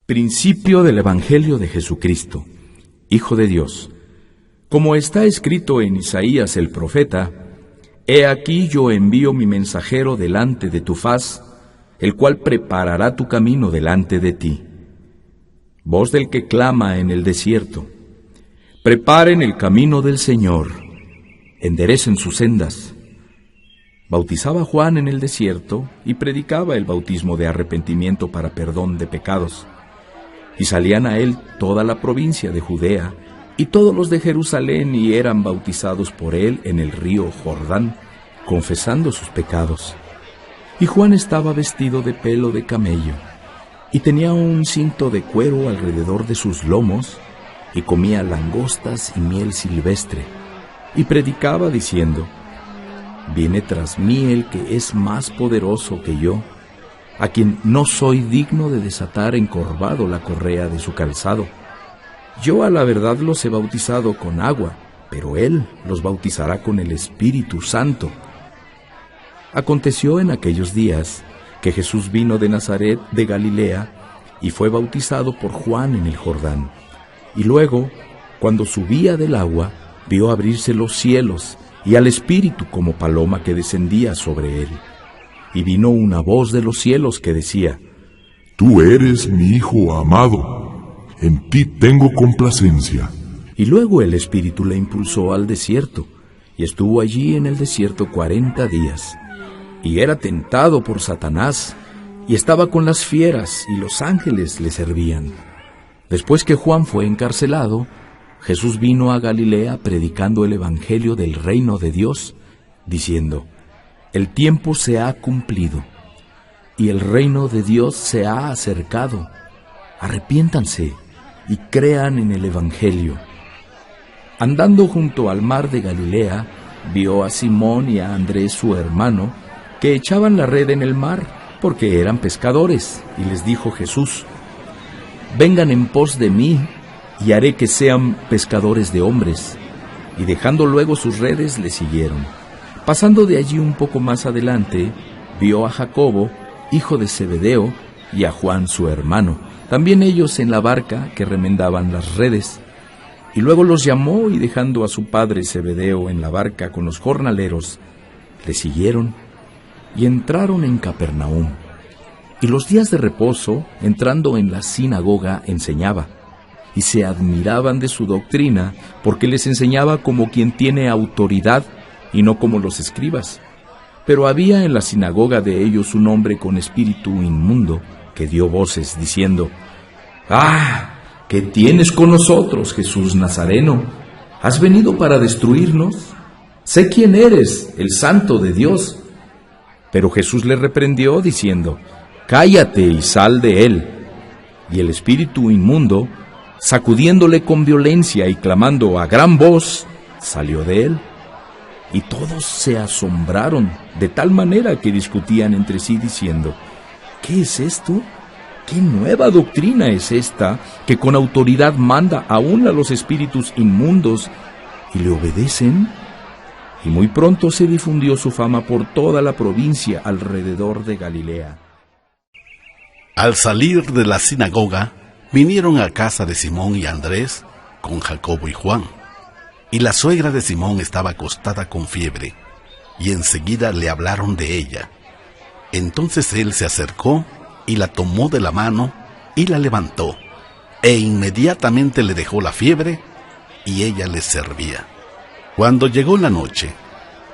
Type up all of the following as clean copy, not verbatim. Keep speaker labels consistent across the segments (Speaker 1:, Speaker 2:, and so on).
Speaker 1: Principio del Evangelio de Jesucristo, Hijo de Dios. Como está escrito en Isaías el profeta: He aquí yo envío mi mensajero delante de tu faz, el cual preparará tu camino delante de ti. Voz del que clama en el desierto: Preparen el camino del Señor, enderecen sus sendas. Bautizaba Juan en el desierto y predicaba el bautismo de arrepentimiento para perdón de pecados. Y salían a él toda la provincia de Judea y todos los de Jerusalén, y eran bautizados por él en el río Jordán, confesando sus pecados. Y Juan estaba vestido de pelo de camello, y tenía un cinto de cuero alrededor de sus lomos, y comía langostas y miel silvestre, y predicaba diciendo: Viene tras mí el que es más poderoso que yo, a quien no soy digno de desatar encorvado la correa de su calzado. Yo a la verdad los he bautizado con agua, pero él los bautizará con el Espíritu Santo. Aconteció en aquellos días que Jesús vino de Nazaret de Galilea y fue bautizado por Juan en el Jordán. Y luego, cuando subía del agua, vio abrirse los cielos y al Espíritu como paloma que descendía sobre él. Y vino una voz de los cielos que decía:
Speaker 2: Tú eres mi Hijo amado, en ti tengo complacencia.
Speaker 1: Y luego el Espíritu le impulsó al desierto, y estuvo allí en el desierto 40 días. Y era tentado por Satanás, y estaba con las fieras, y los ángeles le servían. Después que Juan fue encarcelado, Jesús vino a Galilea predicando el Evangelio del reino de Dios, diciendo: El tiempo se ha cumplido, y el reino de Dios se ha acercado. Arrepiéntanse y crean en el Evangelio. Andando junto al mar de Galilea, vio a Simón y a Andrés su hermano, que echaban la red en el mar, porque eran pescadores, y les dijo Jesús: Vengan en pos de mí, y haré que sean pescadores de hombres. Y dejando luego sus redes, le siguieron. Pasando de allí un poco más adelante, vio a Jacobo, hijo de Zebedeo, y a Juan su hermano, también ellos en la barca que remendaban las redes. Y luego los llamó, y dejando a su padre Zebedeo en la barca con los jornaleros, le siguieron, y entraron en Capernaum. Y los días de reposo, entrando en la sinagoga, enseñaba, y se admiraban de su doctrina, porque les enseñaba como quien tiene autoridad, y no como los escribas. Pero había en la sinagoga de ellos un hombre con espíritu inmundo, que dio voces, diciendo: ¡Ah! ¿Qué tienes con nosotros, Jesús Nazareno? ¿Has venido para destruirnos? Sé quién eres, el Santo de Dios. Pero Jesús le reprendió, diciendo: Cállate y sal de él. Y el espíritu inmundo, sacudiéndole con violencia y clamando a gran voz, salió de él. Y todos se asombraron, de tal manera que discutían entre sí diciendo: ¿Qué es esto? ¿Qué nueva doctrina es esta, que con autoridad manda aún a los espíritus inmundos, y le obedecen? Y muy pronto se difundió su fama por toda la provincia alrededor de Galilea.
Speaker 3: Al salir de la sinagoga, vinieron a casa de Simón y Andrés, con Jacobo y Juan. Y la suegra de Simón estaba acostada con fiebre, y enseguida le hablaron de ella. Entonces él se acercó y la tomó de la mano y la levantó, e inmediatamente le dejó la fiebre, y ella les servía. Cuando llegó la noche,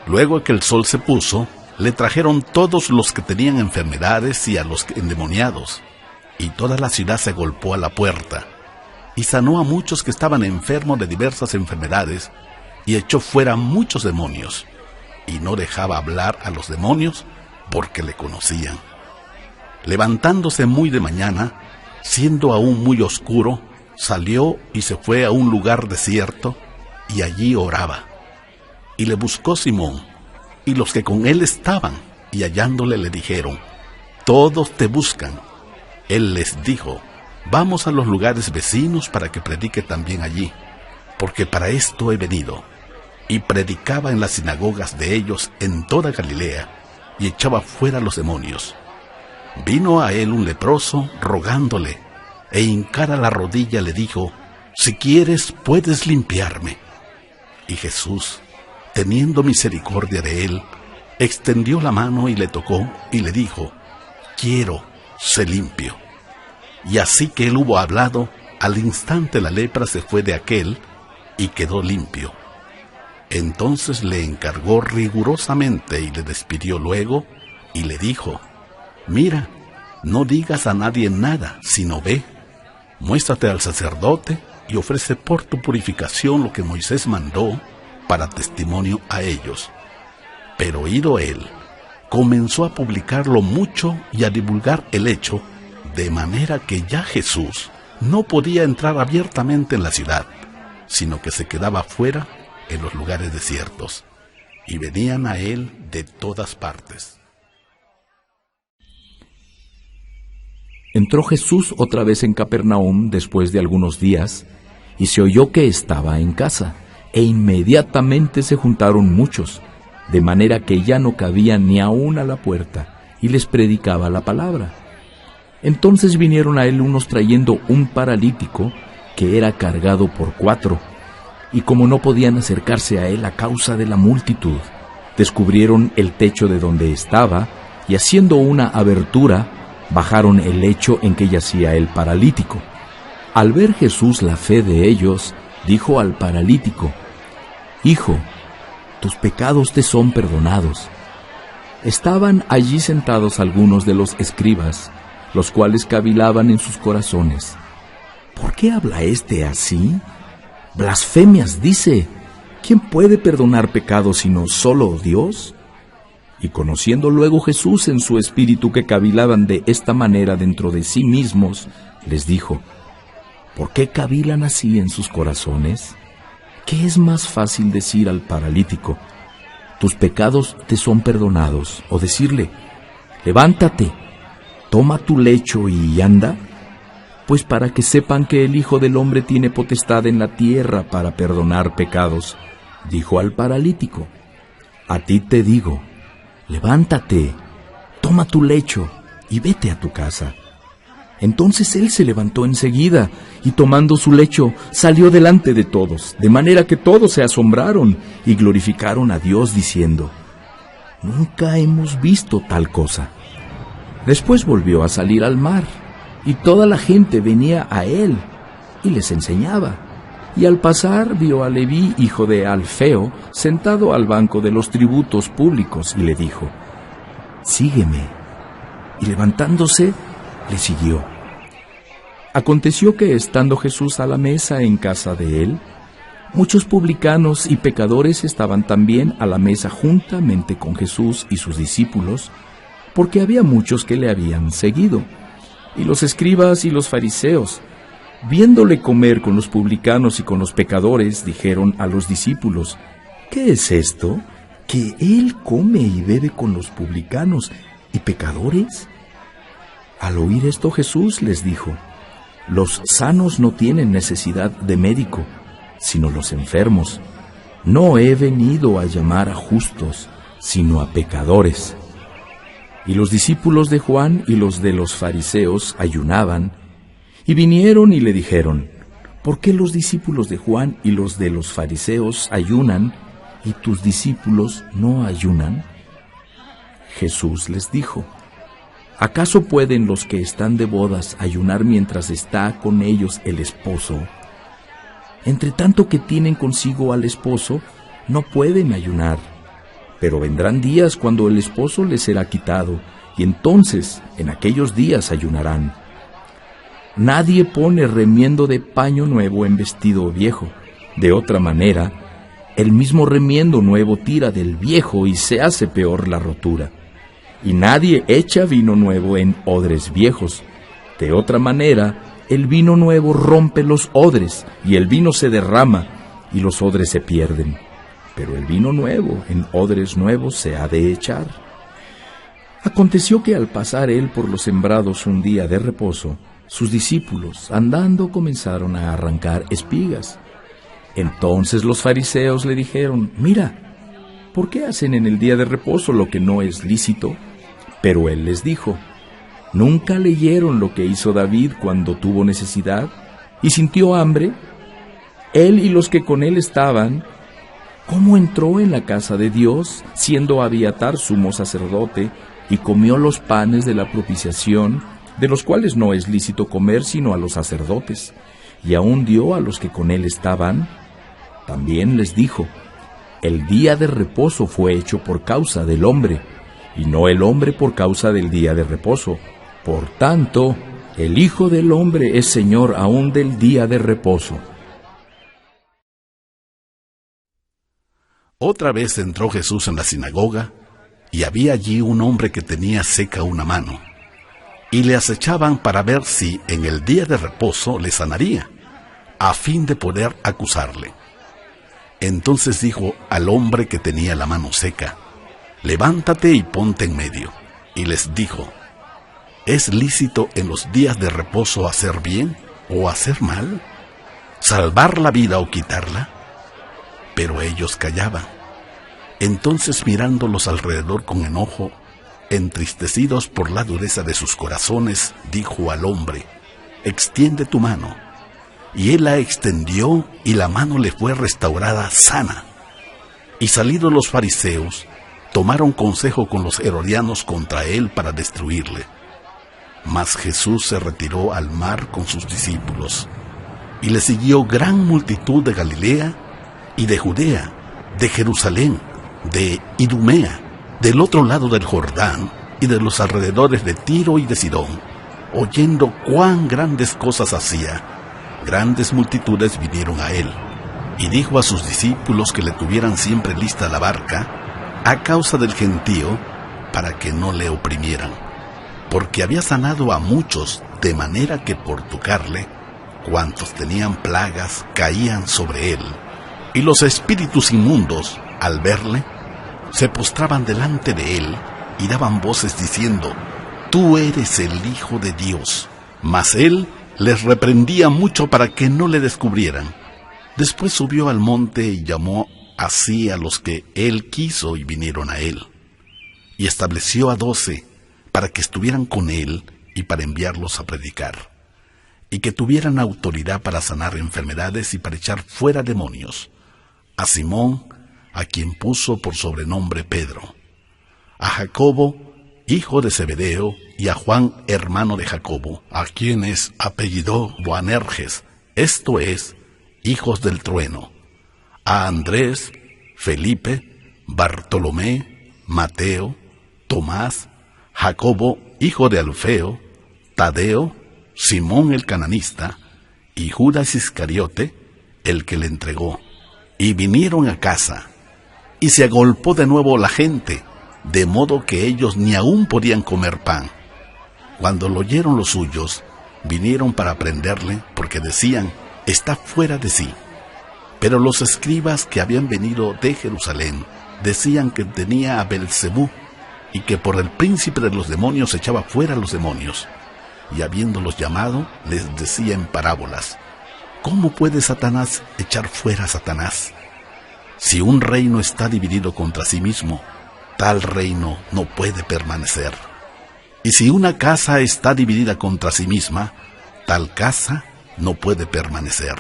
Speaker 3: luego que el sol se puso, le trajeron todos los que tenían enfermedades y a los endemoniados, y toda la ciudad se agolpó a la puerta, y sanó a muchos que estaban enfermos de diversas enfermedades, y echó fuera muchos demonios, y no dejaba hablar a los demonios, porque le conocían. Levantándose muy de mañana, siendo aún muy oscuro, salió y se fue a un lugar desierto, y allí oraba. Y le buscó Simón, y los que con él estaban, y hallándole le dijeron: Todos te buscan. Él les dijo: Vamos a los lugares vecinos para que predique también allí, porque para esto he venido. Y predicaba en las sinagogas de ellos en toda Galilea, y echaba fuera los demonios. Vino a él un leproso, rogándole: e hincara la rodilla le dijo: «Si quieres, puedes limpiarme». Y Jesús, teniendo misericordia de él, extendió la mano y le tocó y le dijo: «Quiero, sé limpio». Y así que él hubo hablado, al instante la lepra se fue de aquél y quedó limpio. Entonces le encargó rigurosamente y le despidió luego y le dijo: «Mira, no digas a nadie nada, sino ve, muéstrate al sacerdote y ofrece por tu purificación lo que Moisés mandó para testimonio a ellos». Pero ido él, comenzó a publicarlo mucho y a divulgar el hecho, de manera que ya Jesús no podía entrar abiertamente en la ciudad, sino que se quedaba fuera en los lugares desiertos, y venían a él de todas partes.
Speaker 1: Entró Jesús otra vez en Capernaum después de algunos días, y se oyó que estaba en casa, e inmediatamente se juntaron muchos, de manera que ya no cabía ni aún a la puerta, y les predicaba la palabra. Entonces vinieron a él unos trayendo un paralítico que era cargado por 4, y como no podían acercarse a él a causa de la multitud, descubrieron el techo de donde estaba, y haciendo una abertura, bajaron el lecho en que yacía el paralítico. Al ver Jesús la fe de ellos, dijo al paralítico: «Hijo, tus pecados te son perdonados». Estaban allí sentados algunos de los escribas, los cuales cavilaban en sus corazones: «¿Por qué habla éste así? Blasfemias dice. ¿Quién puede perdonar pecados sino solo Dios?». Y conociendo luego Jesús en su espíritu que cavilaban de esta manera dentro de sí mismos, les dijo: «¿Por qué cavilan así en sus corazones? ¿Qué es más fácil decir al paralítico: tus pecados te son perdonados, o decirle: levántate, toma tu lecho y anda? Pues para que sepan que el Hijo del Hombre tiene potestad en la tierra para perdonar pecados, dijo al paralítico: a ti te digo, levántate, toma tu lecho y vete a tu casa. Entonces él se levantó enseguida y tomando su lecho salió delante de todos, de manera que todos se asombraron y glorificaron a Dios diciendo: nunca hemos visto tal cosa. Después volvió a salir al mar y toda la gente venía a él y les enseñaba. Y al pasar vio a Leví, hijo de Alfeo, sentado al banco de los tributos públicos, y le dijo: sígueme. Y levantándose, le siguió. Aconteció que, estando Jesús a la mesa en casa de él, muchos publicanos y pecadores estaban también a la mesa juntamente con Jesús y sus discípulos, porque había muchos que le habían seguido. Y los escribas y los fariseos, viéndole comer con los publicanos y con los pecadores, dijeron a los discípulos: ¿qué es esto? ¿Que él come y bebe con los publicanos y pecadores? Al oír esto, Jesús les dijo: los sanos no tienen necesidad de médico, sino los enfermos. No he venido a llamar a justos, sino a pecadores. Y los discípulos de Juan y los de los fariseos ayunaban, y vinieron y le dijeron: ¿por qué los discípulos de Juan y los de los fariseos ayunan, y tus discípulos no ayunan? Jesús les dijo: ¿acaso pueden los que están de bodas ayunar mientras está con ellos el esposo? Entre tanto que tienen consigo al esposo, no pueden ayunar. Pero vendrán días cuando el esposo les será quitado, y entonces, en aquellos días ayunarán. Nadie pone remiendo de paño nuevo en vestido viejo. De otra manera, el mismo remiendo nuevo tira del viejo y se hace peor la rotura. Y nadie echa vino nuevo en odres viejos. De otra manera, el vino nuevo rompe los odres, y el vino se derrama, y los odres se pierden. Pero el vino nuevo en odres nuevos se ha de echar. Aconteció que al pasar él por los sembrados un día de reposo, sus discípulos, andando, comenzaron a arrancar espigas. Entonces los fariseos le dijeron: mira, ¿por qué hacen en el día de reposo lo que no es lícito? Pero él les dijo: ¿Nunca leyeron lo que hizo David cuando tuvo necesidad y sintió hambre? Él y los que con él estaban. ¿Cómo entró en la casa de Dios, siendo Abiatar sumo sacerdote, y comió los panes de la propiciación, de los cuales no es lícito comer sino a los sacerdotes, y aún dio a los que con él estaban? También les dijo: el día de reposo fue hecho por causa del hombre, y no el hombre por causa del día de reposo. Por tanto, el Hijo del Hombre es Señor aún del día de reposo.
Speaker 3: Otra vez entró Jesús en la sinagoga, y había allí un hombre que tenía seca una mano, y le acechaban para ver si en el día de reposo le sanaría, a fin de poder acusarle. Entonces dijo al hombre que tenía la mano seca: levántate y ponte en medio. Y les dijo: ¿es lícito en los días de reposo hacer bien o hacer mal? ¿Salvar la vida o quitarla? Pero ellos callaban. Entonces, mirándolos alrededor con enojo, entristecidos por la dureza de sus corazones, dijo al hombre: extiende tu mano. Y él la extendió, y la mano le fue restaurada sana. Y salidos los fariseos, tomaron consejo con los herodianos contra él para destruirle. Mas Jesús se retiró al mar con sus discípulos, y le siguió gran multitud de Galilea y de Judea, de Jerusalén, de Idumea, del otro lado del Jordán, y de los alrededores de Tiro y de Sidón. Oyendo cuán grandes cosas hacía, grandes multitudes vinieron a él, y dijo a sus discípulos que le tuvieran siempre lista la barca, a causa del gentío, para que no le oprimieran, porque había sanado a muchos, de manera que por tocarle, cuantos tenían plagas caían sobre él. Y los espíritus inmundos, al verle, se postraban delante de él y daban voces diciendo: tú eres el Hijo de Dios. Mas él les reprendía mucho para que no le descubrieran. Después subió al monte y llamó así a los que él quiso, y vinieron a él. Y estableció a 12 para que estuvieran con él y para enviarlos a predicar, y que tuvieran autoridad para sanar enfermedades y para echar fuera demonios: a Simón, a quien puso por sobrenombre Pedro, a Jacobo, hijo de Zebedeo, y a Juan, hermano de Jacobo, a quienes apellidó Boanerges, esto es, hijos del trueno, a Andrés, Felipe, Bartolomé, Mateo, Tomás, Jacobo, hijo de Alfeo, Tadeo, Simón el cananista, y Judas Iscariote, el que le entregó. Y vinieron a casa, y se agolpó de nuevo la gente, de modo que ellos ni aún podían comer pan. Cuando lo oyeron los suyos, vinieron para prenderle, porque decían: está fuera de sí. Pero los escribas que habían venido de Jerusalén decían que tenía a Belcebú, y que por el príncipe de los demonios echaba fuera a los demonios. Y habiéndolos llamado, les decía en parábolas: ¿cómo puede Satanás echar fuera a Satanás? Si un reino está dividido contra sí mismo, tal reino no puede permanecer. Y si una casa está dividida contra sí misma, tal casa no puede permanecer.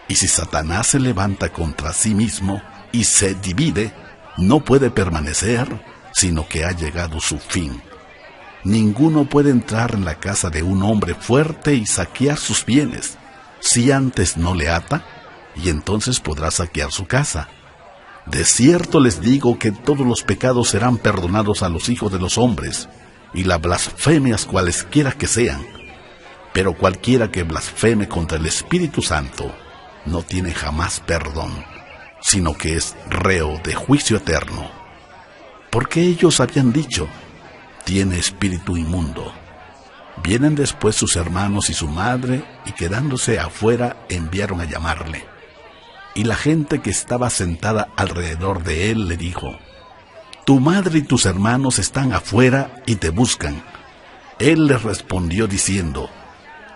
Speaker 3: Y si Satanás se levanta contra sí mismo y se divide, no puede permanecer, sino que ha llegado su fin. Ninguno puede entrar en la casa de un hombre fuerte y saquear sus bienes, si antes no le ata, y entonces podrá saquear su casa. De cierto les digo que todos los pecados serán perdonados a los hijos de los hombres, y las blasfemias cualesquiera que sean. Pero cualquiera que blasfeme contra el Espíritu Santo no tiene jamás perdón, sino que es reo de juicio eterno. Porque ellos habían dicho: tiene espíritu inmundo. Vienen después sus hermanos y su madre, y quedándose afuera enviaron a llamarle. Y la gente que estaba sentada alrededor de él le dijo: tu madre y tus hermanos están afuera y te buscan. Él les respondió diciendo: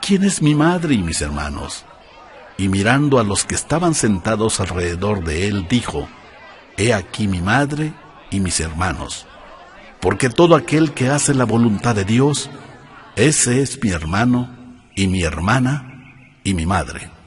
Speaker 3: ¿quién es mi madre y mis hermanos? Y mirando a los que estaban sentados alrededor de él, dijo: he aquí mi madre y mis hermanos. Porque todo aquel que hace la voluntad de Dios, ese es mi hermano y mi hermana y mi madre.